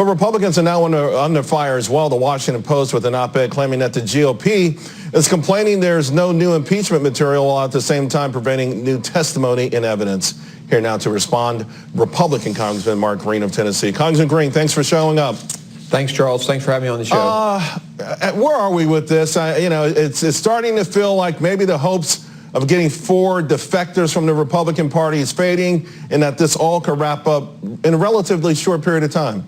But Republicans are now under fire as well. The Washington Post with an op-ed claiming that the GOP is complaining there's no new impeachment material while at the same time preventing new testimony and evidence. Here now to respond, Republican Congressman Mark Green of Tennessee. Congressman Green, thanks for showing up. Thanks, Charles. Thanks for having me on the show. Where are we with this? It's starting to feel like maybe the hopes of getting 4 defectors from the Republican Party is fading, and that this all could wrap up in a relatively short period of time.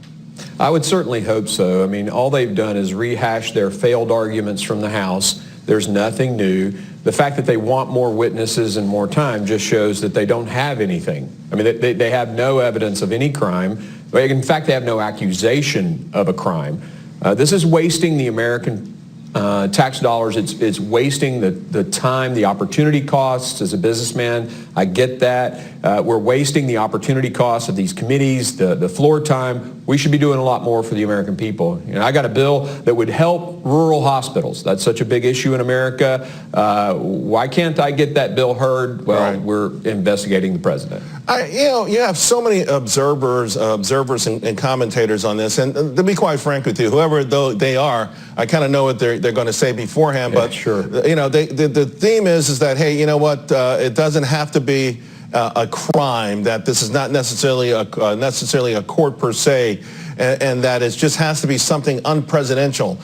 I would certainly hope so. I mean, all they've done is rehash their failed arguments from the House. There's nothing new. The fact that they want more witnesses and more time just shows that they don't have anything. I mean, they have no evidence of any crime. In fact, they have no accusation of a crime. This is wasting the American tax dollars. It's wasting the time, the opportunity costs as a businessman. I get that. We're wasting the opportunity costs of these committees, the floor time. We should be doing a lot more for the American people. I got a bill that would help rural hospitals. That's such a big issue in America. Why can't I get that bill heard? Well, right. We're investigating the president. You have so many observers and commentators on this, and to be quite frank with you, whoever they are, I kind of know what they're going to say beforehand. But sure. The theme is that, hey, you know what? It doesn't have to be a crime. That this is not necessarily a court per se, and that it just has to be something unpresidential.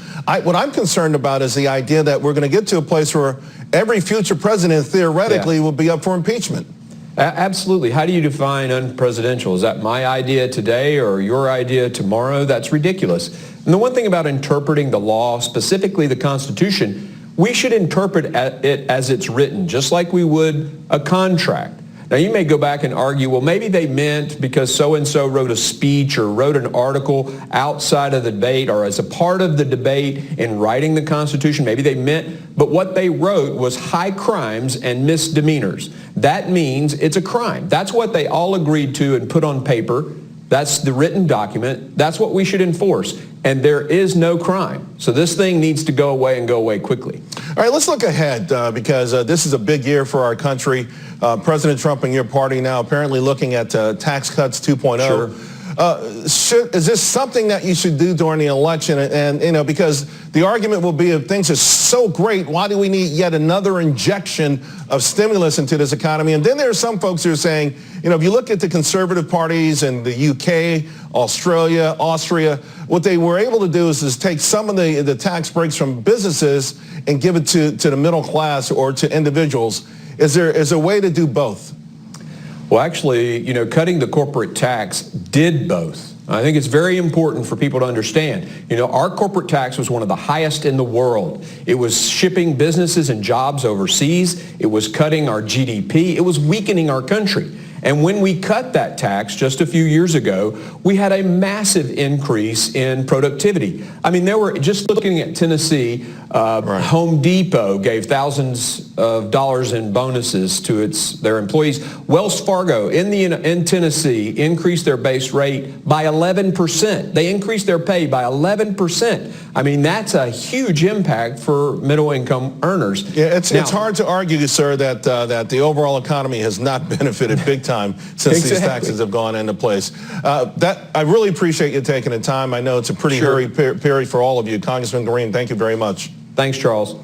What I'm concerned about is the idea that we're going to get to a place where every future president theoretically will be up for impeachment. Absolutely. How do you define unpresidential? Is that my idea today or your idea tomorrow? That's ridiculous. And the one thing about interpreting the law, specifically the Constitution, we should interpret it as it's written, just like we would a contract. Now, you may go back and argue, well, maybe they meant because so-and-so wrote a speech or wrote an article outside of the debate or as a part of the debate in writing the Constitution. Maybe they meant, but what they wrote was high crimes and misdemeanors. That means it's a crime. That's what they all agreed to and put on paper. That's the written document. That's what we should enforce. And there is no crime. So this thing needs to go away and go away quickly. All right, let's look ahead because this is a big year for our country. President Trump and your party now apparently looking at tax cuts 2.0. Sure. Is this something that you should do during the election? And because the argument will be if things are so great, why do we need yet another injection of stimulus into this economy? And then there are some folks who are saying, if you look at the conservative parties in the UK, Australia, Austria, what they were able to do is take some of the tax breaks from businesses and give it to the middle class or to individuals. Is there a way to do both? Well, actually, cutting the corporate tax did both. I think it's very important for people to understand. Our corporate tax was one of the highest in the world. It was shipping businesses and jobs overseas. It was cutting our GDP. It was weakening our country. And when we cut that tax just a few years ago, we had a massive increase in productivity. I mean, just looking at Tennessee, right. Home Depot gave thousands of dollars in bonuses to their employees. Wells Fargo in Tennessee increased their base rate by 11%. They increased their pay by 11%. I mean, that's a huge impact for middle-income earners. Yeah, it's hard to argue, sir, that the overall economy has not benefited big time since these taxes have gone into place. I really appreciate you taking the time. I know it's a pretty hurried period for all of you. Congressman Green, thank you very much. Thanks, Charles.